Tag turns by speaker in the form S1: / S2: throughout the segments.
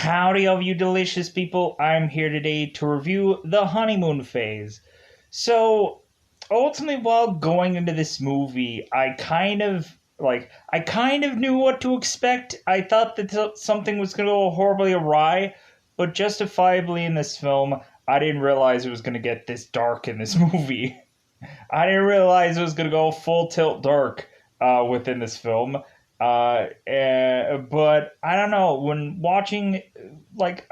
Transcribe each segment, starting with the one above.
S1: Howdy, all you delicious people. I'm here today to review the honeymoon phase. So, ultimately, while going into this movie, I kind of knew what to expect. I thought that something was going to go horribly awry, but justifiably in this film, I didn't realize it was going to get this dark in this movie. I didn't realize it was going to go full tilt dark within this film. But I don't know. When watching, like,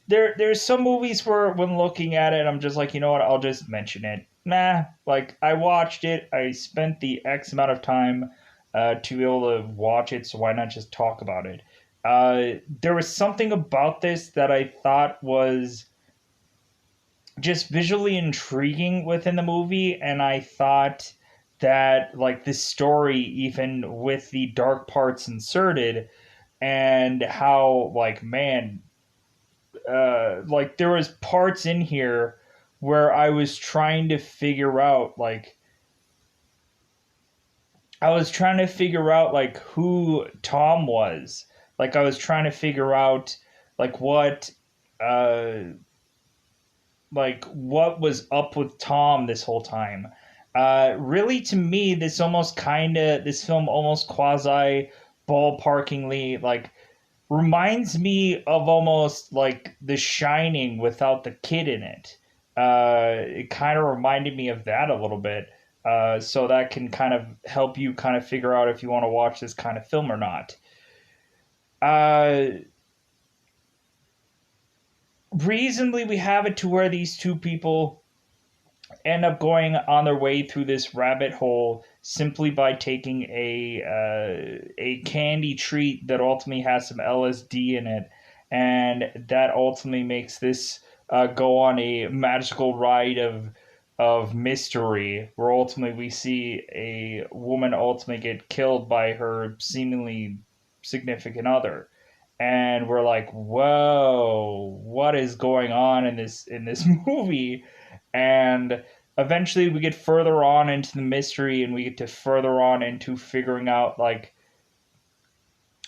S1: there's some movies where when looking at it, I'm just like, you know what? I'll just mention it. Nah, like I watched it. I spent the X amount of time to be able to watch it, so why not just talk about it? There was something about this that I thought was just visually intriguing within the movie, and I thought that like this story, even with the dark parts inserted, and how like man, like there was parts in here where I was trying to figure out like who Tom was. Like I was trying to figure out like uh what was up with Tom this whole time. Really, to me, this film almost quasi ballparkingly like reminds me of almost like The Shining without the kid in it. It kind of reminded me of that a little bit. So that can kind of help you kind of figure out if you want to watch this kind of film or not. Uh, Reasonably, we have it to where these two people end up going on their way through this rabbit hole simply by taking a candy treat that ultimately has some LSD in it, and that ultimately makes this go on a magical ride of mystery, where ultimately we see a woman ultimately get killed by her seemingly significant other, and we're like, whoa, what is going on in this movie? And eventually we get further on into the mystery, and we get to further on into figuring out like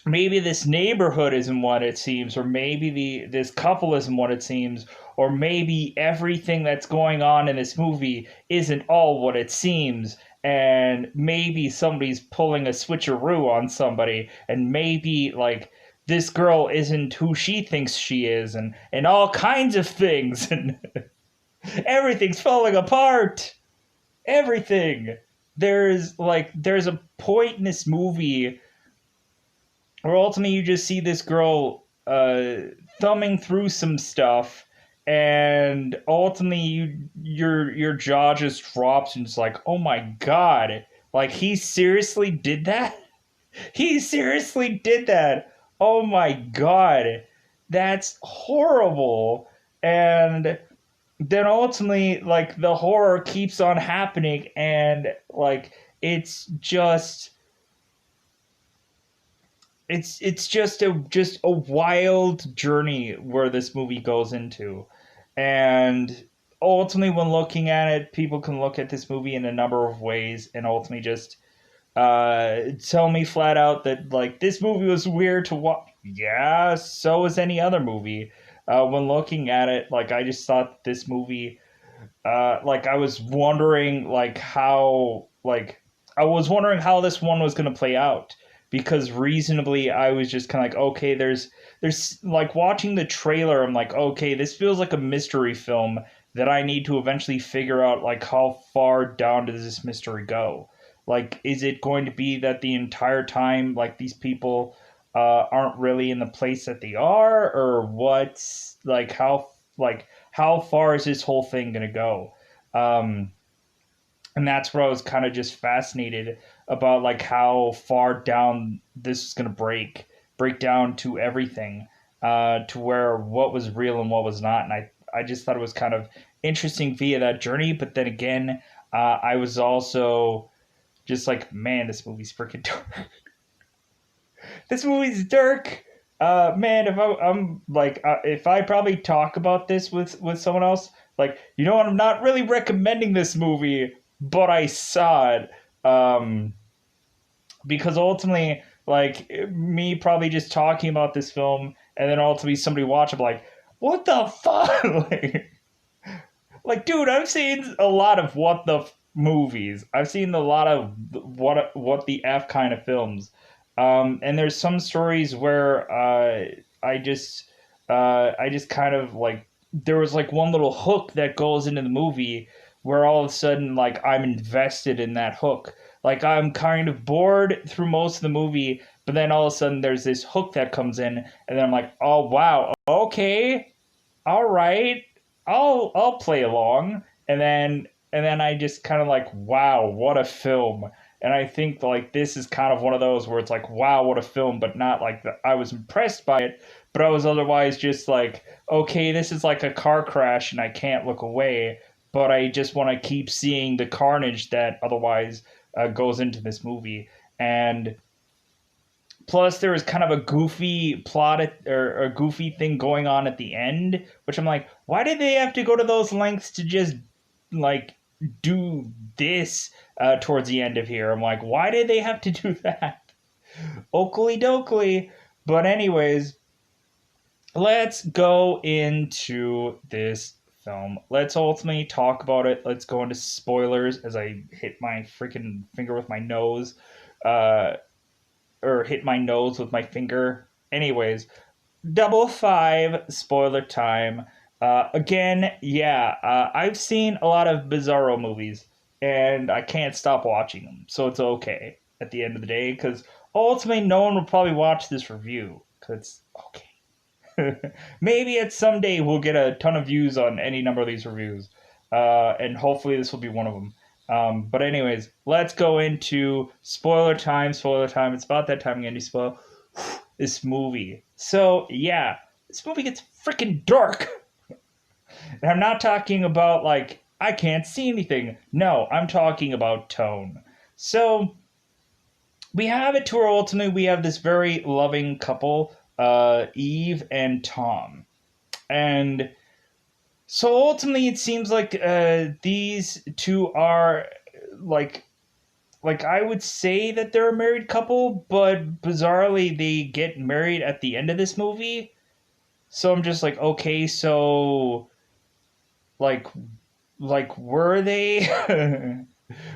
S1: maybe this neighborhood isn't what it seems, or maybe this couple isn't what it seems, or maybe everything that's going on in this movie isn't all what it seems, and maybe somebody's pulling a switcheroo on somebody, and maybe like this girl isn't who she thinks she is, and all kinds of things, and everything's falling apart. Everything. There's a point in this movie where ultimately you just see this girl thumbing through some stuff, and ultimately your jaw just drops and it's like, oh my god, like he seriously did that. He seriously did that. Oh my god, that's horrible. And then ultimately, like the horror keeps on happening, and like it's just a wild journey where this movie goes into. And ultimately, when looking at it, people can look at this movie in a number of ways, and ultimately just tell me flat out that like this movie was weird to watch. Yeah, so is any other movie. When looking at it, like I just thought this movie, like I was wondering how this one was going to play out, because reasonably I was just kind of like, okay, there's like watching the trailer, I'm like, okay, this feels like a mystery film that I need to eventually figure out like how far down does this mystery go. Like, is it going to be that the entire time like these people aren't really in the place that they are, or what's like how far is this whole thing going to go? Um, and that's where I was kind of just fascinated about like how far down this is going to break down to everything, to where what was real and what was not. And I just thought it was kind of interesting via that journey. But then again, I was also just like, man, this movie's freaking dark. This movie's dark. Man, I'm like, if I probably talk about this with someone else, like, you know what, I'm not really recommending this movie, but I saw it. Because ultimately, like me probably just talking about this film, and then ultimately somebody watch it like, what the fuck? like, dude, I've seen a lot of what the movies. I've seen a lot of what the f kind of films. And there's some stories where I just kind of like there was like one little hook that goes into the movie where all of a sudden like I'm invested in that hook. Like I'm kind of bored through most of the movie, but then all of a sudden there's this hook that comes in, and then I'm like, oh wow, okay, all right, I'll play along, and then I just kind of like, wow, what a film. And I think like this is kind of one of those where it's like, wow, what a film, but not like I was impressed by it, but I was otherwise just like, okay, this is like a car crash and I can't look away, but I just want to keep seeing the carnage that otherwise goes into this movie. And plus, there was kind of a goofy plot or a goofy thing going on at the end, which I'm like, why did they have to go to those lengths to just like do this towards the end of here? I'm like, why did they have to do that? Oakley dokley. But anyways, let's go into this film. Let's ultimately talk about it. Let's go into spoilers as I hit my freaking finger with my nose. Or hit my nose with my finger. Anyways, double five spoiler time. Again, yeah, I've seen a lot of Bizarro movies, and I can't stop watching them, so it's okay at the end of the day, because ultimately no one will probably watch this review, because it's okay. Maybe at some day we'll get a ton of views on any number of these reviews, and hopefully this will be one of them. But anyways, let's go into spoiler time. Spoiler time. It's about that time again to spoil this movie. So yeah, this movie gets freaking dark. And I'm not talking about like I can't see anything. No, I'm talking about tone. So we have it to where ultimately we have this very loving couple, Eve and Tom, and so ultimately it seems like these two are like I would say that they're a married couple, but bizarrely they get married at the end of this movie. So I'm just like, okay, so like were they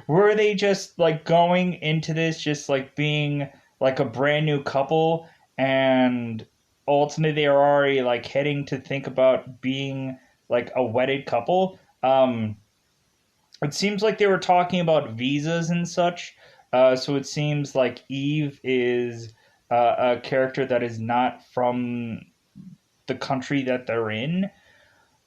S1: were they just like going into this just like being like a brand new couple, and ultimately they are already like heading to think about being like a wedded couple? It seems like they were talking about visas and such. So it seems like Eve is a character that is not from the country that they're in.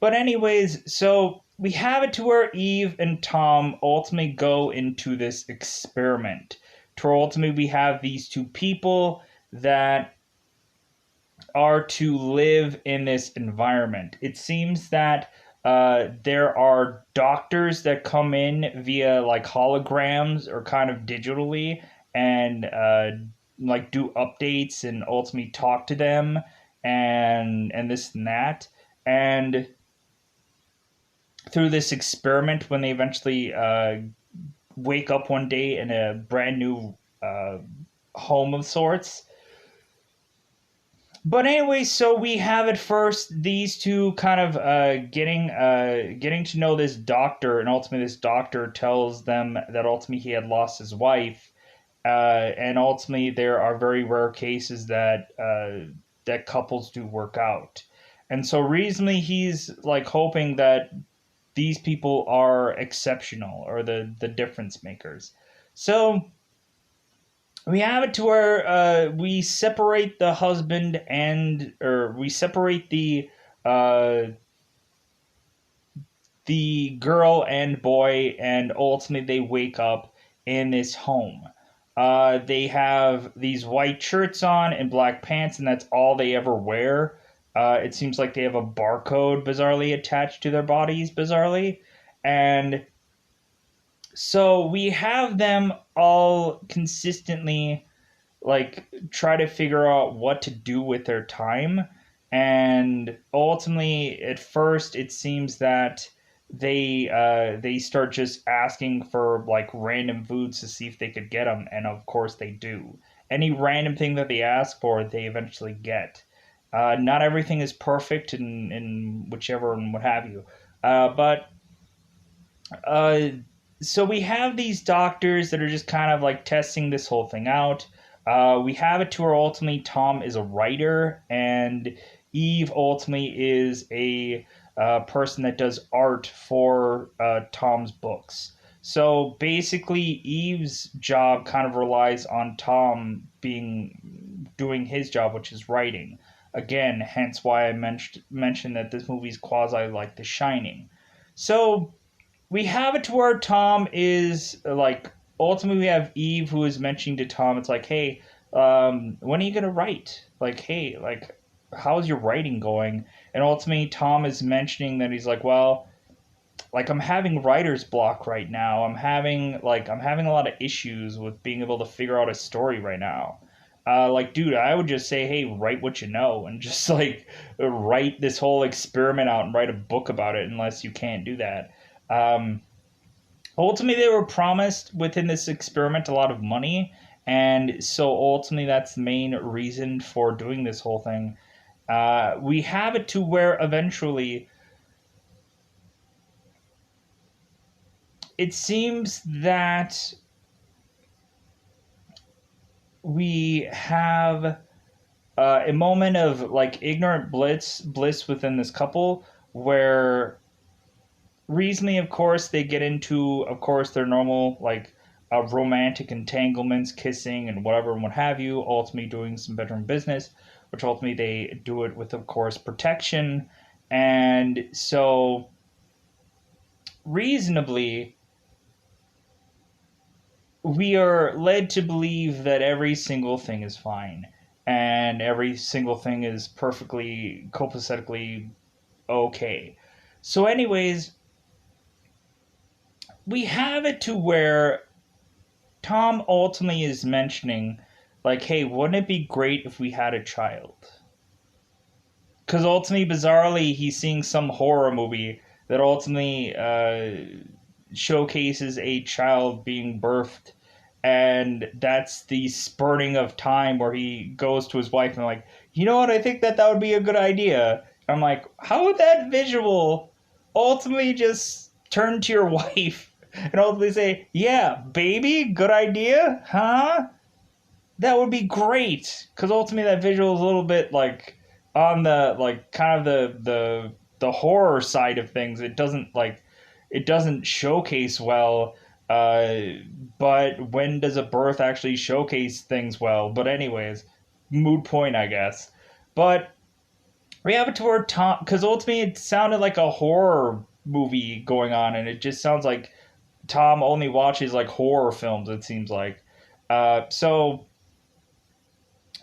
S1: But, anyways, so we have it to where Eve and Tom ultimately go into this experiment. To where ultimately we have these two people that are to live in this environment. It seems that there are doctors that come in via like holograms or kind of digitally, and like do updates and ultimately talk to them, and this and that. And through this experiment, when they eventually wake up one day in a brand new home of sorts. But anyway, so we have at first these two kind of getting to know this doctor, and ultimately this doctor tells them that ultimately he had lost his wife, and ultimately there are very rare cases that that couples do work out, and so reasonably he's like hoping that these people are exceptional or the difference makers. So we have it to where we separate the husband and or we separate uh, the girl and boy, and ultimately they wake up in this home. They have these white shirts on and black pants, and that's all they ever wear. It seems like they have a barcode bizarrely attached to their bodies, bizarrely. And so we have them all consistently like try to figure out what to do with their time, and ultimately at first it seems that they start just asking for like random foods to see if they could get them, and of course they do, any random thing that they ask for, they eventually get. Not everything is perfect in whichever and what have you. But uh, so we have these doctors that are just kind of like testing this whole thing out. We have it to where ultimately Tom is a writer and Eve ultimately is a person that does art for Tom's books. So basically, Eve's job kind of relies on Tom being doing his job, which is writing. Again, hence why I mentioned that this movie is quasi like The Shining. So we have it to where Tom is like ultimately we have Eve who is mentioning to Tom, it's like, hey, when are you gonna write? Like, hey, like how's your writing going? And ultimately Tom is mentioning that he's like, well, like I'm having writer's block right now. I'm having a lot of issues with being able to figure out a story right now. Like, dude, I would just say, hey, write what you know, and just like write this whole experiment out and write a book about it. Unless you can't do that. Um, Ultimately, they were promised within this experiment a lot of money, and so ultimately, that's the main reason for doing this whole thing. We have it to where eventually it seems that we have a moment of like ignorant bliss within this couple where recently, of course, they get into, of course, their normal like romantic entanglements, kissing and whatever and what have you. Ultimately, doing some bedroom business, which ultimately they do it with, of course, protection, and so reasonably, we are led to believe that every single thing is fine and every single thing is perfectly copacetically okay. So, anyways, we have it to where Tom ultimately is mentioning, like, hey, wouldn't it be great if we had a child? Because ultimately, bizarrely, he's seeing some horror movie that ultimately showcases a child being birthed. And that's the spurting of time where he goes to his wife and, like, you know what, I think that would be a good idea. I'm like, how would that visual ultimately just turn to your wife and ultimately say, yeah, baby, good idea, huh? That would be great. Because ultimately, that visual is a little bit like on the, like, kind of the horror side of things. It doesn't showcase well. But when does a birth actually showcase things well? But anyways, mood point, I guess. But we have it to where Tom, because ultimately it sounded like a horror movie going on, and it just sounds like Tom only watches like horror films. It seems like. So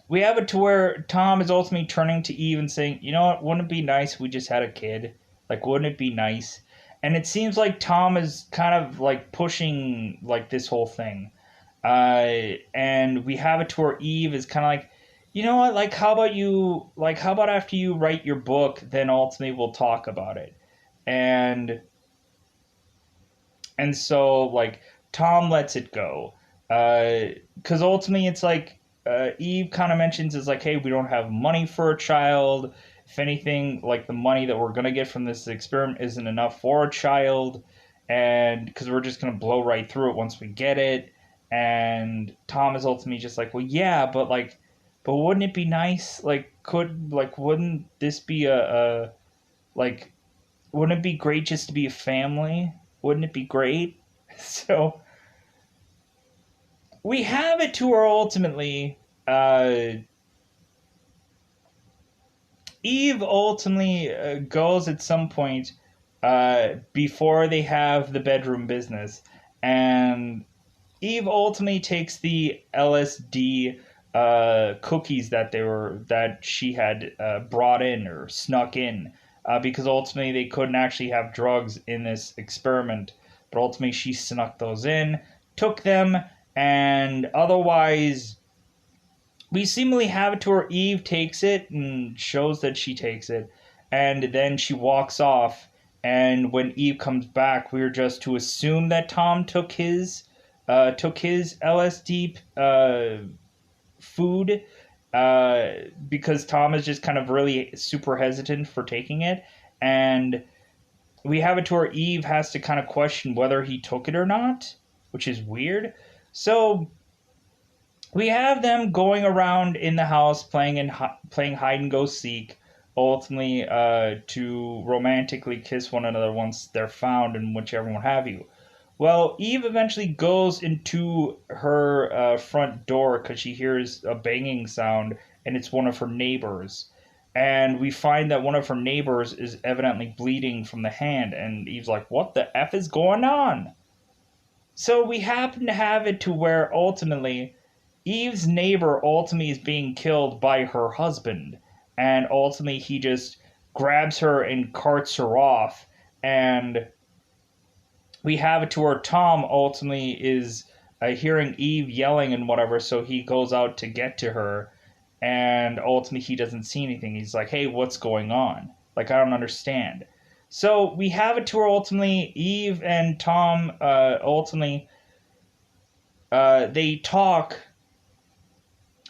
S1: we have it to where Tom is ultimately turning to Eve and saying, "You know what? Wouldn't it be nice if we just had a kid? Like, wouldn't it be nice?" And it seems like Tom is kind of like pushing like this whole thing. And we have it to where Eve is kind of like, you know what? Like, how about after you write your book, then ultimately we'll talk about it. And and so like Tom lets it go, because ultimately it's like Eve kind of mentions is like, hey, we don't have money for a child. If anything, like the money that we're gonna get from this experiment isn't enough for a child, and because we're just gonna blow right through it once we get it. And Tom is ultimately just like, well, yeah, but like, but wouldn't it be nice? Wouldn't this be a like wouldn't it be great just to be a family? Wouldn't it be great? So we have it to where ultimately Eve ultimately goes at some point before they have the bedroom business, and Eve ultimately takes the LSD cookies that she had brought in or snuck in, because ultimately they couldn't actually have drugs in this experiment, but ultimately she snuck those in, took them, and otherwise we seemingly have it to where Eve takes it and shows that she takes it, and then she walks off. And when Eve comes back, we're just to assume that Tom took his LSD food, because Tom is just kind of really super hesitant for taking it. And we have it to where Eve has to kind of question whether he took it or not, which is weird. So we have them going around in the house playing hide and go seek, ultimately to romantically kiss one another once they're found and whichever one have you. Well, Eve eventually goes into her front door because she hears a banging sound, and it's one of her neighbors. And we find that one of her neighbors is evidently bleeding from the hand, and Eve's like, "What the F is going on?" So we happen to have it to where ultimately Eve's neighbor ultimately is being killed by her husband, and ultimately he just grabs her and carts her off, and we have it to where Tom ultimately is hearing Eve yelling and whatever, so he goes out to get to her, and ultimately he doesn't see anything. He's like, "Hey, what's going on? Like, I don't understand." So we have it to where ultimately Eve and Tom ultimately they talk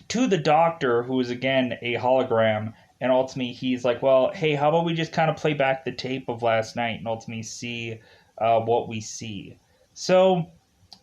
S1: to the doctor, who is again a hologram, and ultimately he's like, "Well, hey, how about we just kind of play back the tape of last night and ultimately see what we see?" So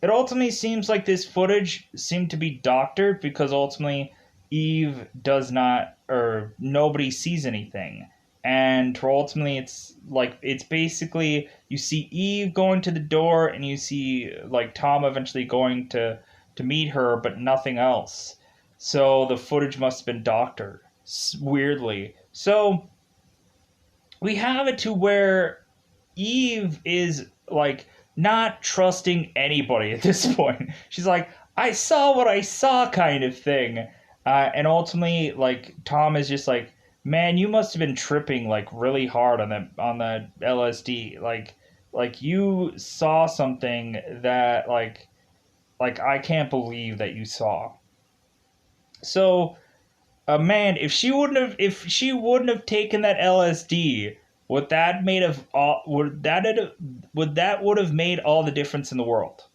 S1: it ultimately seems like this footage seemed to be doctored because ultimately Eve does not, or nobody sees anything. And ultimately, it's basically you see Eve going to the door, and you see like Tom eventually going to meet her, but nothing else. So the footage must have been doctored weirdly. So we have it to where Eve is like not trusting anybody at this point. She's like, "I saw what I saw," kind of thing. And ultimately, like Tom is just like, "Man, you must have been tripping like really hard on the LSD. Like you saw something that like I can't believe that you saw." So, man, if she wouldn't have taken that LSD, would that would have made all the difference in the world?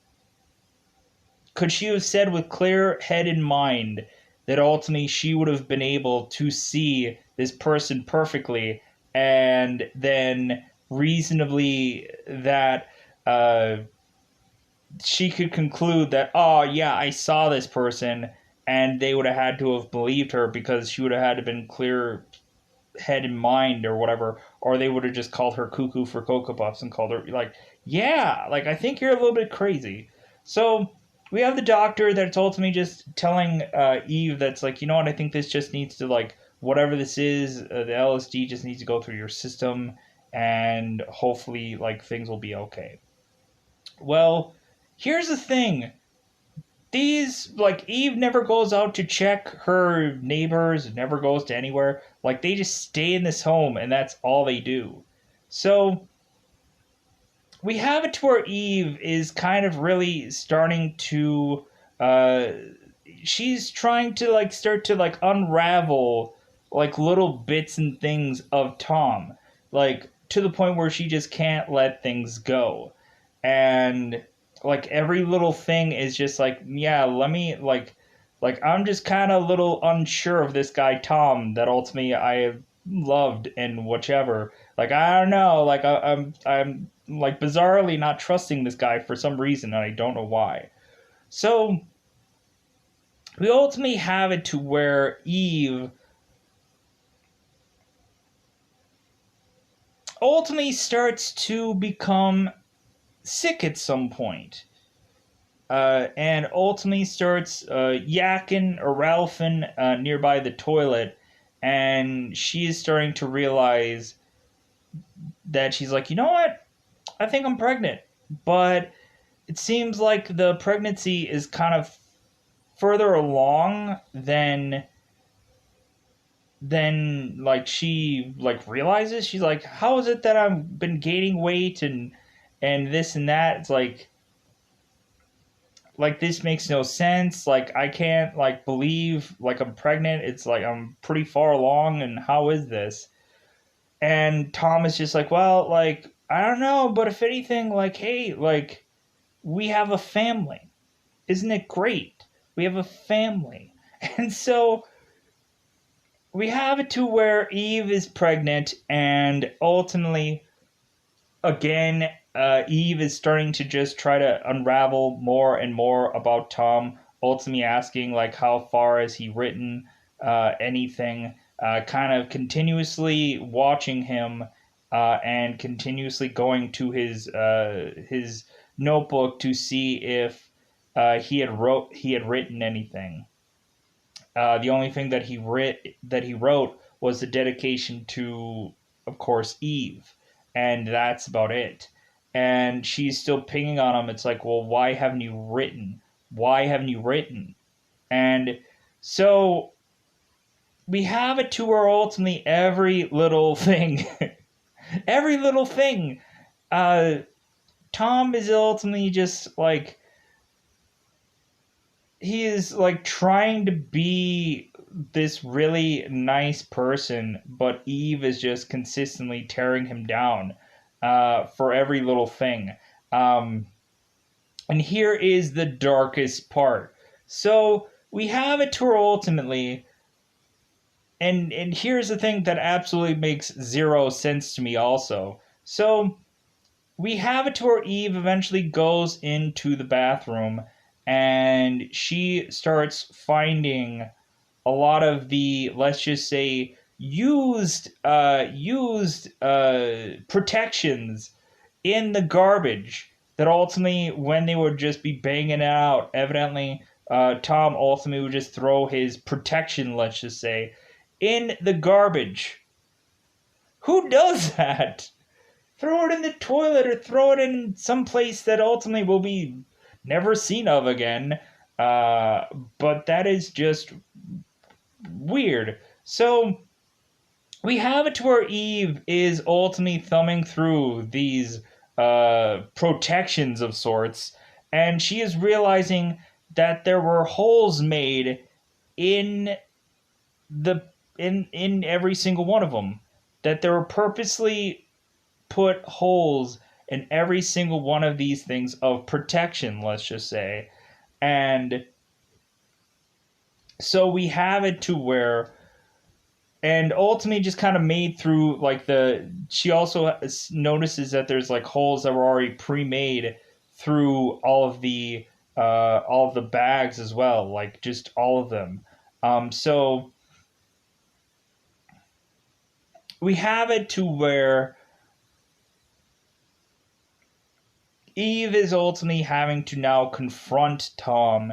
S1: Could she have said with clear head and mind that ultimately she would have been able to see this person perfectly, and then reasonably that uh, she could conclude that, "Oh yeah, I saw this person," and they would have had to have believed her because she would have had to been clear head and mind or whatever, or they would have just called her cuckoo for Cocoa Puffs and called her like, "Yeah, like I think you're a little bit crazy." So we have the doctor that's ultimately just telling Eve that's like, "You know what, I think this just needs to like whatever this is, the LSD just needs to go through your system, and hopefully like things will be okay." Well, here's the thing. These, like, Eve never goes out to check her neighbors, never goes to anywhere. Like, they just stay in this home, and that's all they do. So, we have it to where Eve is kind of really starting to, uh, she's trying to, like, start to, like, unravel, like, little bits and things of Tom. Like, to the point where she just can't let things go. And like every little thing is just like, "Yeah, let me like I'm just kind of a little unsure of this guy Tom that ultimately I have loved and whichever. Like I don't know, like I'm like bizarrely not trusting this guy for some reason, and I don't know why." So we ultimately have it to where Eve ultimately starts to become sick at some point. And ultimately starts yakking or ralphing nearby the toilet, and she is starting to realize that she's like, "You know what? I think I'm pregnant." But it seems like the pregnancy is kind of further along than like she like realizes. She's like, "How is it that I've been gaining weight and this and that?" It's like this makes no sense. Like I can't like believe like I'm pregnant. It's like I'm pretty far along, and how is this? And Tom is just like, "Well, like I don't know, but if anything, like hey, like we have a family. Isn't it great? We have a family." And so we have it to where Eve is pregnant, and ultimately, again, Eve is starting to just try to unravel more and more about Tom, ultimately asking, like, how far has he written anything, kind of continuously watching him and continuously going to his notebook to see if he had written anything. The only thing that he wrote was the dedication to, of course, Eve, and that's about it. And she's still pinging on him. It's like, well, why haven't you written? Why haven't you written? And so we have it to where ultimately every little thing, every little thing, uh, Tom is ultimately just like he is like trying to be this really nice person, but Eve is just consistently tearing him down for every little thing. Um, and here is the darkest part. So we have it to where ultimately, and here's the thing that absolutely makes zero sense to me also. So we have it to where Eve eventually goes into the bathroom and she starts finding a lot of the, let's just say, used protections in the garbage that ultimately, when they would just be banging it out, evidently Tom ultimately would just throw his protection, let's just say, in the garbage. Who does that? Throw it in the toilet or throw it in some place that ultimately will be never seen of again. But that is just weird. So we have it to where Eve is ultimately thumbing through these protections of sorts, and she is realizing that there were holes made in the in every single one of them. That there were purposely put holes in every single one of these things of protection, let's just say. And so we have it to where, and ultimately just kind of made through like she also notices that there's like holes that were already pre-made through all of the bags as well, like just all of them. So we have it to where Eve is ultimately having to now confront Tom,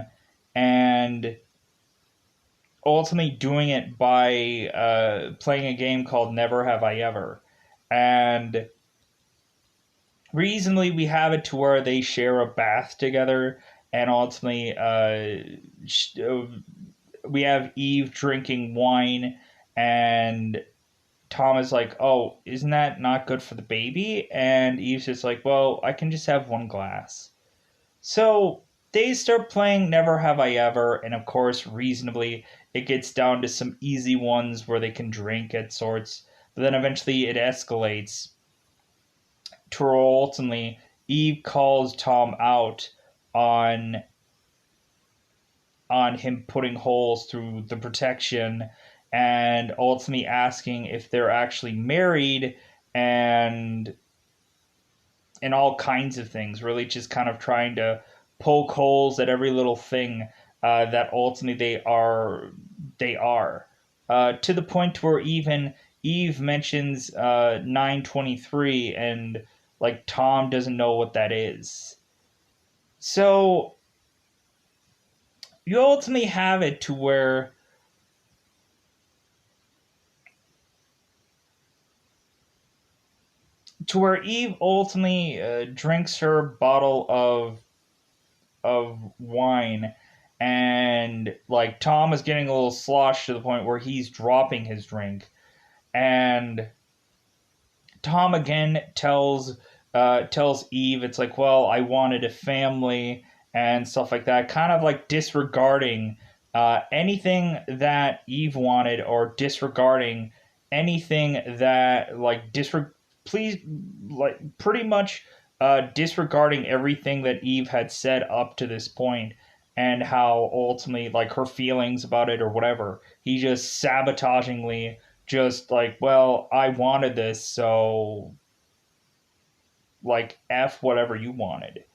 S1: and ultimately doing it by playing a game called Never Have I Ever. And reasonably, we have it to where they share a bath together, and ultimately, we have Eve drinking wine, and Tom is like, "Oh, isn't that not good for the baby?" And Eve's just like, "Well, I can just have one glass." So they start playing Never Have I Ever, and of course, reasonably, it gets down to some easy ones where they can drink at sorts, but then eventually it escalates to where ultimately Eve calls Tom out on him putting holes through the protection, and ultimately asking if they're actually married, and all kinds of things, really just kind of trying to poke holes at every little thing that ultimately they are to the point where even Eve mentions 923, and like Tom doesn't know what that is. So you ultimately have it to where Eve ultimately drinks her bottle of wine, and like Tom is getting a little sloshed to the point where he's dropping his drink, and Tom again tells Eve, it's like, well, I wanted a family and stuff like that, kind of like disregarding anything that Eve wanted, or disregarding anything that like please, like pretty much disregarding everything that Eve had said up to this point, and how ultimately like her feelings about it or whatever. He just sabotagingly just like, well, I wanted this, so like F whatever you wanted.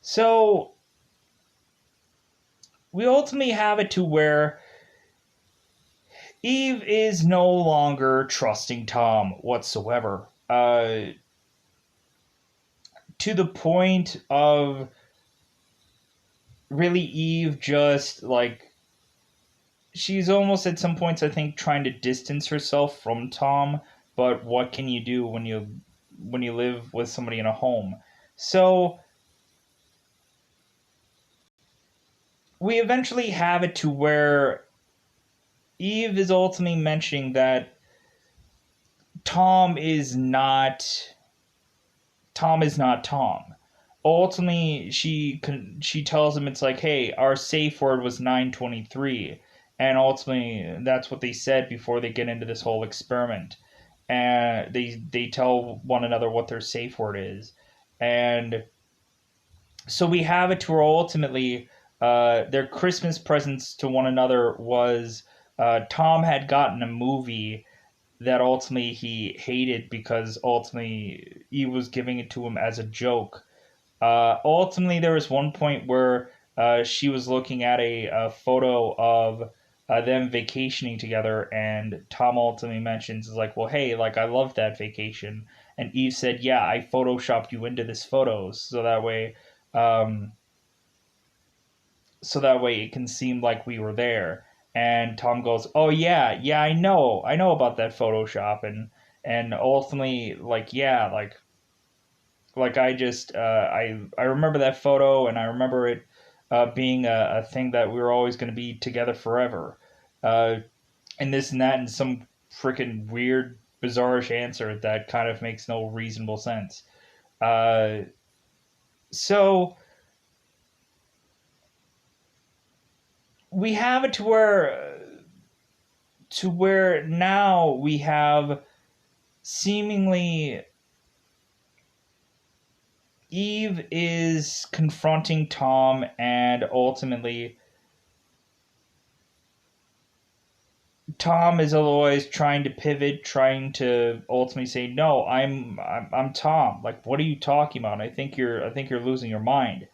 S1: So we ultimately have it to where Eve is no longer trusting Tom whatsoever. To the point of really Eve just like she's almost at some points I think trying to distance herself from Tom, but what can you do when you live with somebody in a home? So we eventually have it to where Eve is ultimately mentioning that Tom is not Tom is not Tom. Ultimately, she tells him it's like, hey, our safe word was 923, and ultimately that's what they said before they get into this whole experiment, and they tell one another what their safe word is, and so we have it to where ultimately their Christmas presents to one another was Tom had gotten a movie that ultimately he hated because ultimately he was giving it to him as a joke. Ultimately, there was one point where she was looking at a photo of them vacationing together, and Tom ultimately mentions, is like, well, hey, like, I love that vacation. And Eve said, yeah, I photoshopped you into this photo um, so that way it can seem like we were there. And Tom goes, oh yeah, yeah, I know about that Photoshop, and ultimately, like, yeah, like I just I remember that photo, and I remember it being a thing that we were always going to be together forever, uh, and this and that, and some freaking weird, bizarrish answer that kind of makes no reasonable sense. Uh, so we have it to where now we have seemingly Eve is confronting Tom, and ultimately Tom is always trying to pivot, trying to ultimately say, "No, I'm Tom. Like, what are you talking about? I think you're losing your mind."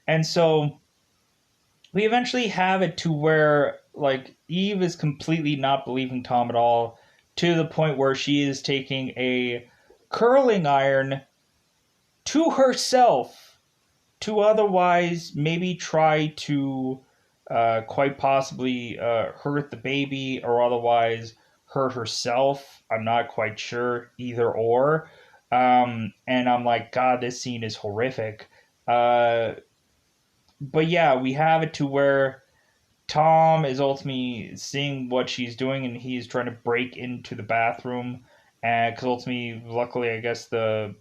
S1: And so we eventually have it to where like Eve is completely not believing Tom at all, to the point where she is taking a curling iron to herself to otherwise maybe try to quite possibly hurt the baby or otherwise hurt herself. I'm not quite sure, either or. And I'm like, God, this scene is horrific. Uh, but yeah, we have it to where Tom is ultimately seeing what she's doing, and he's trying to break into the bathroom. And because ultimately, luckily, I guess the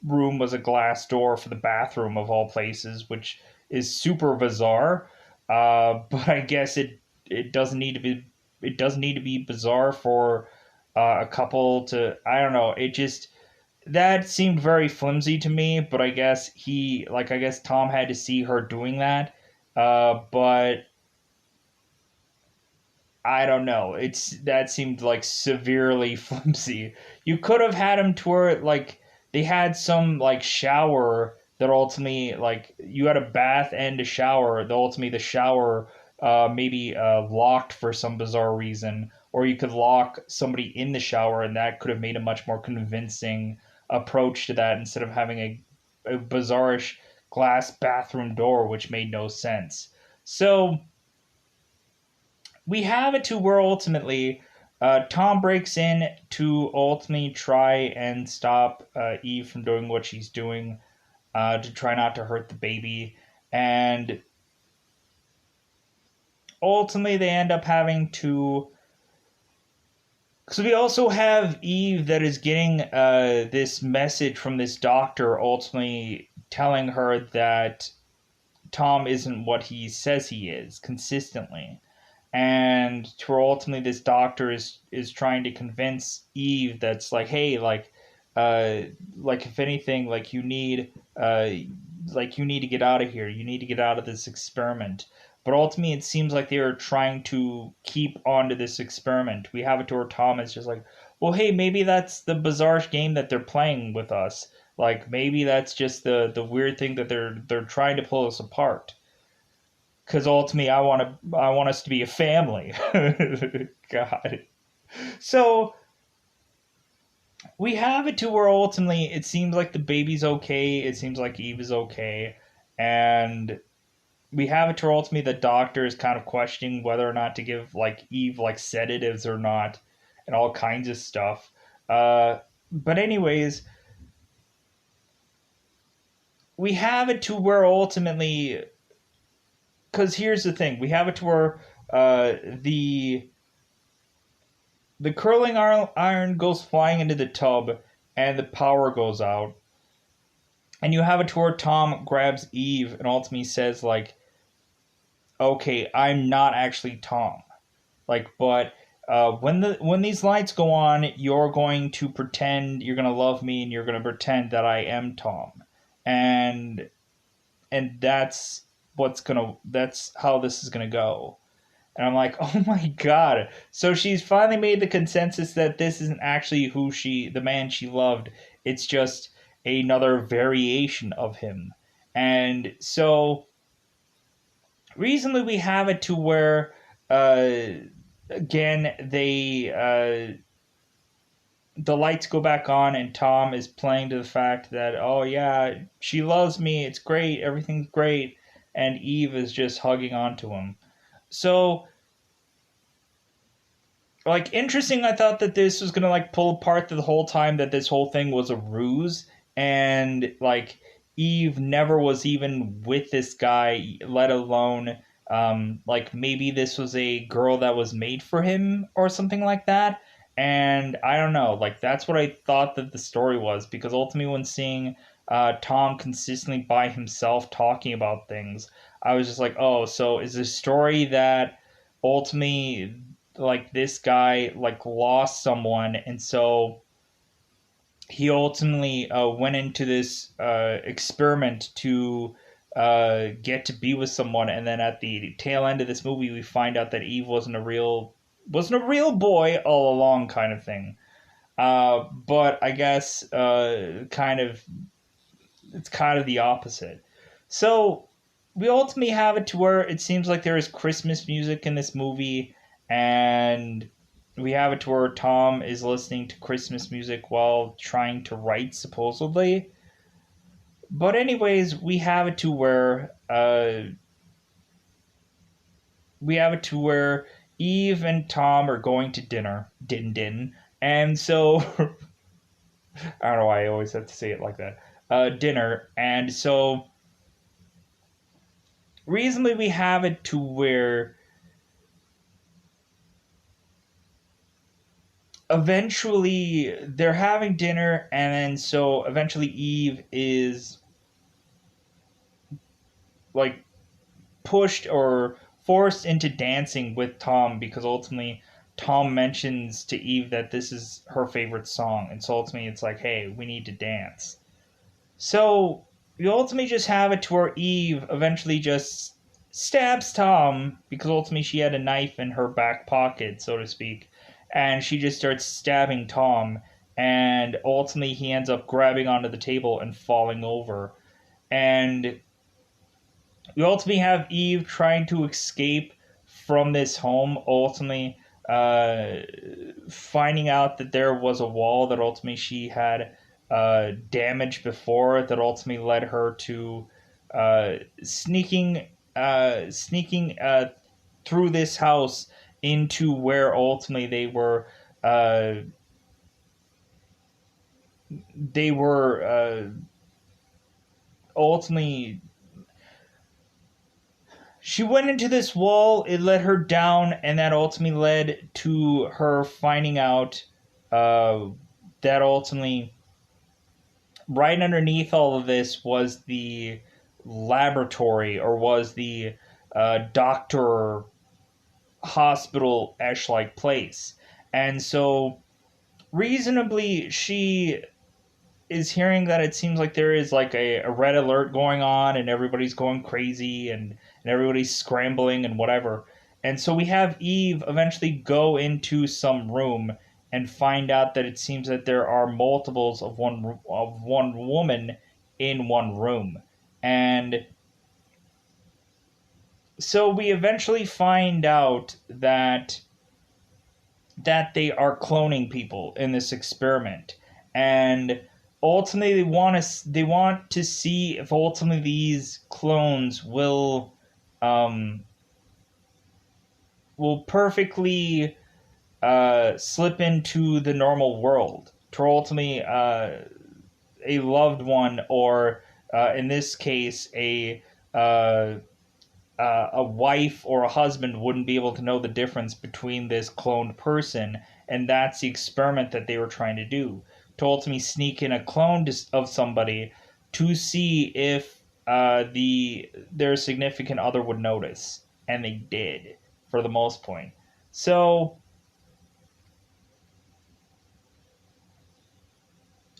S1: room was a glass door for the bathroom of all places, which is super bizarre. But I guess it doesn't need to be bizarre for a couple to, I don't know. It just that seemed very flimsy to me. But I guess Tom had to see her doing that. But I don't know. It's that seemed like severely flimsy. You could have had him to where like they had some like shower that ultimately like you had a bath and a shower. The ultimately the shower maybe locked for some bizarre reason, or you could lock somebody in the shower, and that could have made a much more convincing approach to that instead of having a bizarrish glass bathroom door, which made no sense. So we have it to where ultimately Tom breaks in to ultimately try and stop Eve from doing what she's doing, to try not to hurt the baby. And ultimately, they end up having to. So we also have Eve that is getting this message from this doctor, ultimately telling her that Tom isn't what he says he is consistently, and to where ultimately this doctor is trying to convince Eve that's like, hey, like if anything, like you need like, you need to get out of here. You need to get out of this experiment. But ultimately, it seems like they are trying to keep on to this experiment. We have it to where Tom is just like, well, hey, maybe that's the bizarre game that they're playing with us. Like, maybe that's just the weird thing that they're trying to pull us apart. Because ultimately, I want us to be a family. God. So we have it to where ultimately it seems like the baby's okay. It seems like Eve is okay, and we have it to where ultimately the doctor is kind of questioning whether or not to give like Eve like sedatives or not, and all kinds of stuff. But anyways, we have it to where ultimately, because here's the thing, we have it to where the curling iron goes flying into the tub, and the power goes out. And you have it to where Tom grabs Eve and ultimately says, like, okay, I'm not actually Tom. Like, but when these lights go on, you're going to pretend you're gonna love me, and you're gonna pretend that I am Tom, and that's how this is gonna go. And I'm like, oh my god! So she's finally made the consensus that this isn't actually the man she loved. It's just another variation of him, and so recently we have it to where uh, again the lights go back on, and Tom is playing to the fact that, oh yeah, she loves me, it's great, everything's great, and Eve is just hugging onto him. So, like, interesting, I thought that this was gonna like pull apart the whole time, that this whole thing was a ruse, and like Eve never was even with this guy, let alone like maybe this was a girl that was made for him or something like that. And I don't know, like that's what I thought that the story was, because ultimately when seeing Tom consistently by himself talking about things, I was just like, oh, so is the story that ultimately like this guy like lost someone, and so he ultimately went into this experiment to get to be with someone, and then at the tail end of this movie we find out that Eve wasn't a real boy all along, kind of thing. But I guess kind of it's kind of the opposite. So we ultimately have it to where it seems like there is Christmas music in this movie, and we have it to where Tom is listening to Christmas music while trying to write, supposedly. But anyways, we have it to where Eve and Tom are going to dinner, and so I don't know why I always have to say it like that. Dinner, and so reasonably we have it to where eventually they're having dinner, and then so eventually Eve is like pushed or forced into dancing with Tom, because ultimately Tom mentions to Eve that this is her favorite song, and so ultimately it's like, hey, we need to dance. So you ultimately just have it to where Eve eventually just stabs Tom, because ultimately she had a knife in her back pocket, so to speak, and she just starts stabbing Tom, and ultimately he ends up grabbing onto the table and falling over. And we ultimately have Eve trying to escape from this home, ultimately uh, finding out that there was a wall that ultimately she had damaged before, that ultimately led her to sneaking through this house into where ultimately uh, they were ultimately she went into this wall, it led her down, and that ultimately led to her finding out uh, that ultimately, right underneath all of this was the laboratory, or was the doctor hospital esh like place. And so, reasonably, she is hearing that it seems like there is like a red alert going on and everybody's going crazy and everybody's scrambling and whatever. And so we have Eve eventually go into some room and find out that it seems that there are multiples of one woman in one room. And so we eventually find out that they are cloning people in this experiment, and ultimately they want to see if ultimately these clones um will perfectly slip into the normal world to ultimately a loved one, or in this case uh, a wife or a husband wouldn't be able to know the difference between this cloned person, and that's the experiment that they were trying to do, to ultimately sneak in a clone of somebody to see if their significant other would notice, and they did for the most point. So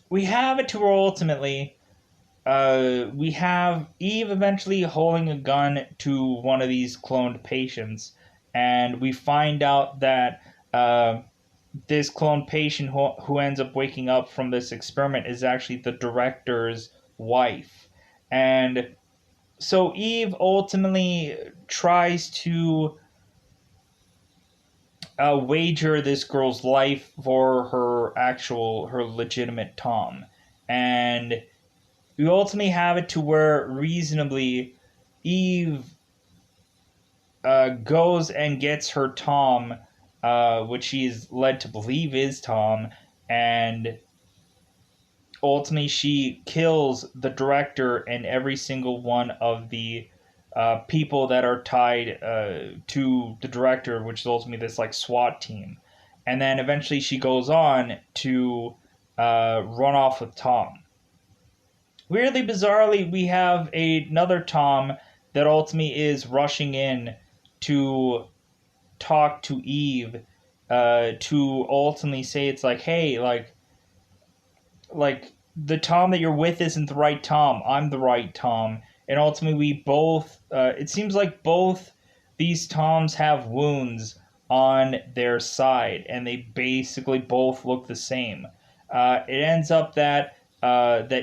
S1: we have it to where ultimately we have Eve eventually holding a gun to one of these cloned patients, and we find out that this cloned patient who ends up waking up from this experiment is actually the director's wife. And so Eve ultimately tries to wager this girl's life for her legitimate Tom. And we ultimately have it to where reasonably Eve goes and gets her Tom, which she's led to believe is Tom, and ultimately she kills the director and every single one of the people that are tied to the director, which is ultimately this like SWAT team. And then eventually she goes on to run off with Tom. Weirdly, bizarrely, we have another Tom that ultimately is rushing in to talk to Eve, to ultimately say it's like, hey, like the Tom that you're with isn't the right Tom. I'm the right Tom. And ultimately, we both. It seems like both these Toms have wounds on their side, and they basically both look the same. It ends up that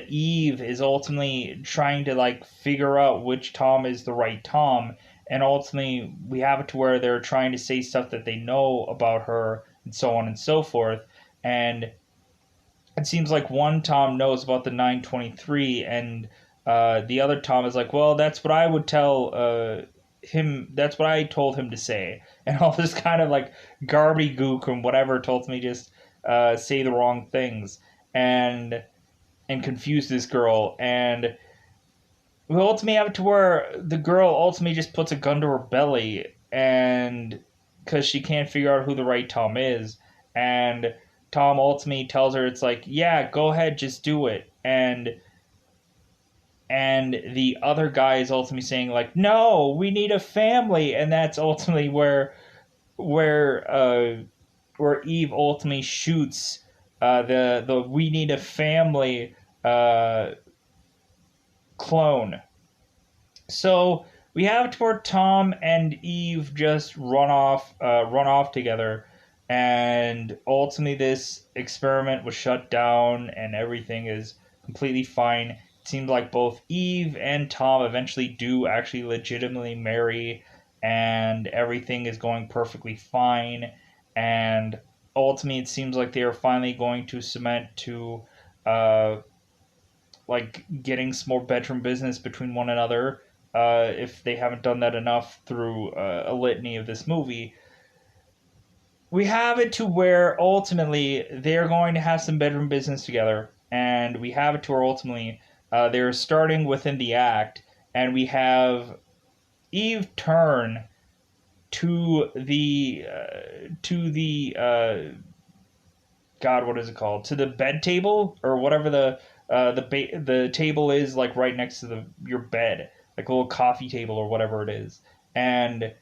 S1: Eve is ultimately trying to like figure out which Tom is the right Tom, and ultimately we have it to where they're trying to say stuff that they know about her and so on and so forth. And it seems like one Tom knows about the 923, and the other Tom is like, well, that's what I would tell him. That's what I told him to say, and all this kind of like gook and whatever told me just say the wrong things and confuse this girl. And we ultimately have it to where the girl ultimately just puts a gun to her belly, and because she can't figure out who the right Tom is, and Tom ultimately tells her it's like, yeah, go ahead, just do it. And the other guy is ultimately saying like, no, we need a family, and that's ultimately where where Eve ultimately shoots the we need a family uh, clone. So we have it where Tom and Eve just run off together, and ultimately this experiment was shut down, and everything is completely fine. It seems like both Eve and Tom eventually do actually legitimately marry, and everything is going perfectly fine. And ultimately, it seems like they are finally going to cement to uh, like getting some more bedroom business between one another, if they haven't done that enough through a litany of this movie. We have it to where ultimately they're going to have some bedroom business together, and we have it to where ultimately they're starting within the act, and we have Eve turn to the God, what is it called? To the bed table or whatever the table is, like right next to the your bed, like a little coffee table or whatever it is. And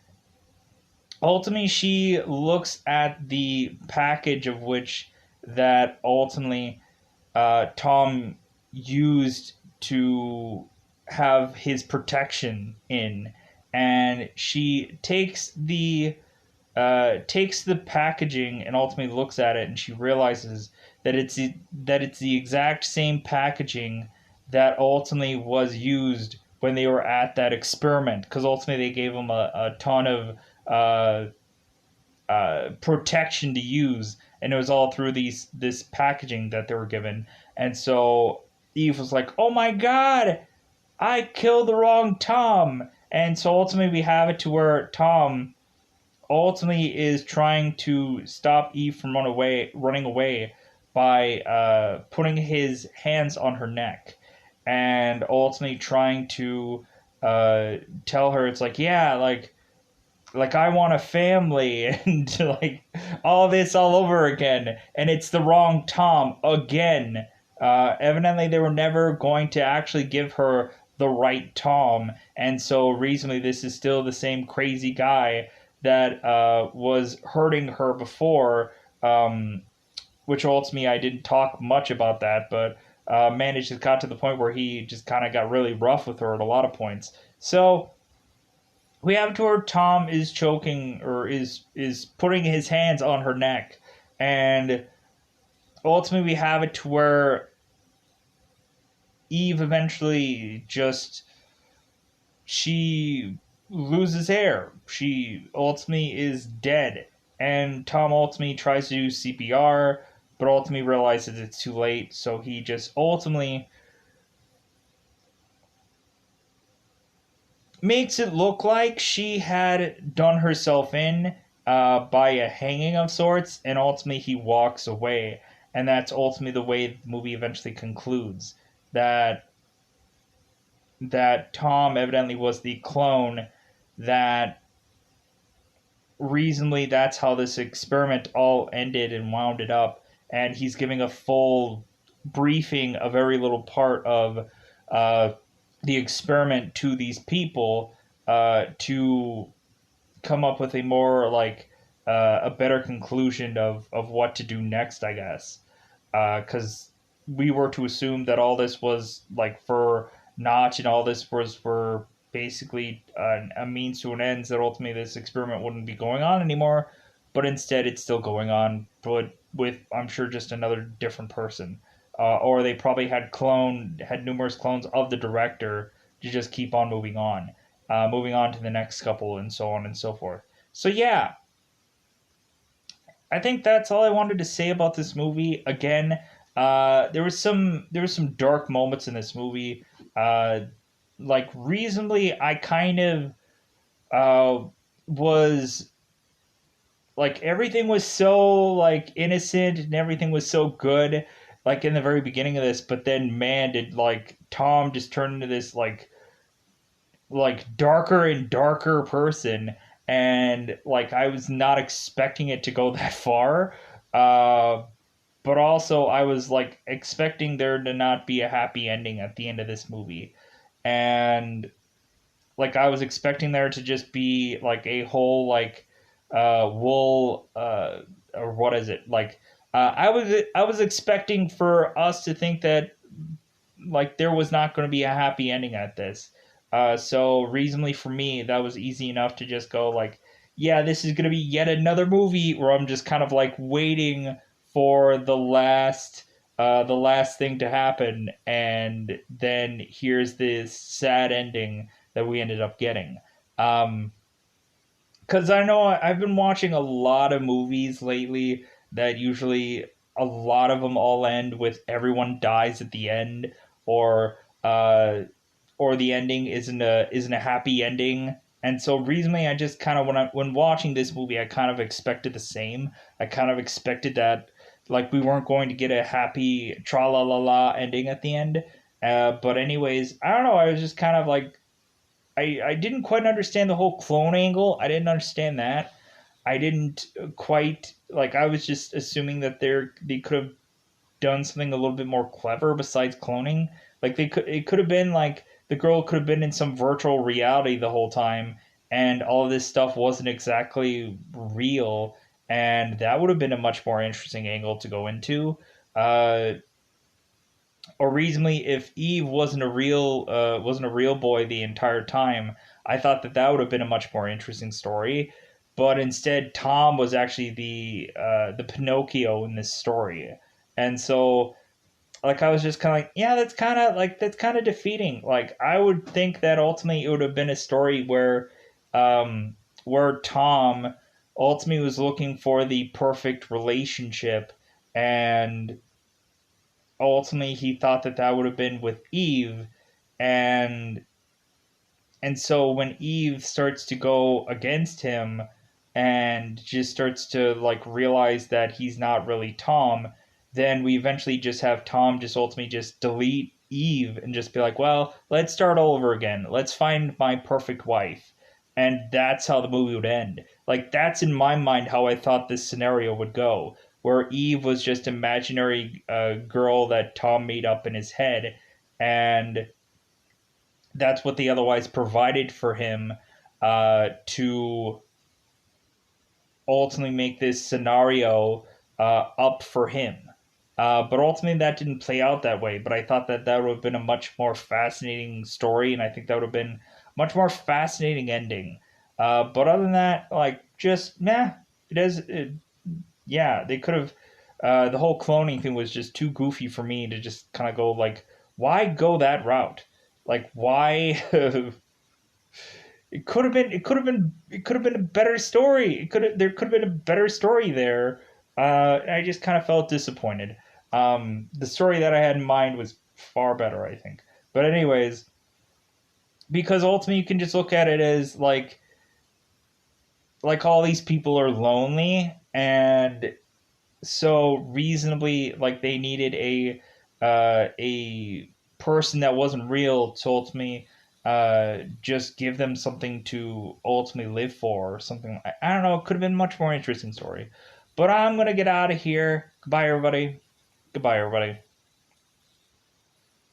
S1: ultimately, she looks at the package of which that ultimately Tom used to have his protection in, and she takes the packaging and ultimately looks at it, and she realizes that it's the exact same packaging that ultimately was used when they were at that experiment. Because ultimately they gave him a ton of uh, protection to use, and it was all through this packaging that they were given. And so Eve was like, "Oh my god, I killed the wrong Tom." And so ultimately we have it to where Tom ultimately is trying to stop Eve from running away by putting his hands on her neck, and ultimately trying to uh, tell her it's like, yeah, like I want a family and like all this all over again, and it's the wrong Tom again. Evidently, they were never going to actually give her the right Tom, and so reasonably, this is still the same crazy guy that was hurting her before. Which ultimately, I didn't talk much about that, but man, it just got to the point where he just kind of got really rough with her at a lot of points. So we have to where Tom is choking or is putting his hands on her neck, and ultimately we have it to where Eve eventually just she loses air. She ultimately is dead, and Tom ultimately tries to do CPR, but ultimately realizes it's too late. So he just ultimately makes it look like she had done herself in by a hanging of sorts, and ultimately he walks away. And that's ultimately the way the movie eventually concludes. That that Tom evidently was the clone. That reasonably that's how this experiment all ended and wound it up. And he's giving a full briefing, a very little part of uh, the experiment to these people to come up with a more like a better conclusion of what to do next, I guess. Because we were to assume that all this was like for Notch, and all this was for basically a means to an end, that ultimately this experiment wouldn't be going on anymore. But instead, it's still going on, but with, I'm sure, just another different person. Or they probably had numerous clones of the director to just keep on moving on to the next couple, and so on and so forth. So yeah, I think that's all I wanted to say about this movie. Again, there was some dark moments in this movie. Uh, like reasonably, I kind of was like everything was so like innocent and everything was so good, like in the very beginning of this. But then, man, did like Tom just turn into this like darker and darker person, and like I was not expecting it to go that far. uh but also I was like expecting there to not be a happy ending at the end of this movie, and like I was expecting there to just be like a whole like wool or what is it like I was expecting for us to think that like there was not going to be a happy ending at this. So reasonably for me, that was easy enough to just go like, yeah, this is going to be yet another movie where I'm just kind of like waiting for the last thing to happen, and then here's this sad ending that we ended up getting. Um, because I know I've been watching a lot of movies lately that usually a lot of them all end with everyone dies at the end, or or the ending isn't a happy ending. And so recently, I just kind of when watching this movie, I kind of expected the same. I kind of expected that like we weren't going to get a happy tra la la la ending at the end. But anyways, I don't know. I was just kind of like I didn't quite understand the whole clone angle. I didn't understand that. I didn't quite like. I was just assuming that they could have done something a little bit more clever besides cloning. Like they could it could have been like the girl could have been in some virtual reality the whole time, and all of this stuff wasn't exactly real, and that would have been a much more interesting angle to go into. Uh, or reasonably, if Eve wasn't a real boy the entire time, I thought that that would have been a much more interesting story. But instead, Tom was actually the Pinocchio in this story, and so like I was just kind of like, yeah, that's kind of defeating. Like I would think that ultimately it would have been a story um, where Tom ultimately was looking for the perfect relationship, and ultimately he thought that that would have been with Eve, and so when Eve starts to go against him and just starts to like realize that he's not really Tom, then we eventually just have Tom just ultimately just delete Eve and just be like, well, let's start all over again. Let's find my perfect wife. And that's how the movie would end. Like that's in my mind how I thought this scenario would go, where Eve was just imaginary girl that Tom made up in his head, and that's what they otherwise provided for him to ultimately make this scenario up for him. But ultimately, that didn't play out that way. But I thought that that would have been a much more fascinating story, and I think that would have been a much more fascinating ending. But other than that, like, just, meh. It is, it, yeah, they could have. The whole cloning thing was just too goofy for me to just kind of go, like, why go that route? Like, why? It could have been a better story. There could have been a better story there. I just kind of felt disappointed. The story that I had in mind was far better, I think. But anyways, because ultimately you can just look at it as all these people are lonely, and so reasonably like they needed a person that wasn't real to ultimately just give them something to ultimately live for, or something. I don't know, it could have been a much more interesting story. But I'm gonna get out of here. Goodbye everybody. Goodbye everybody.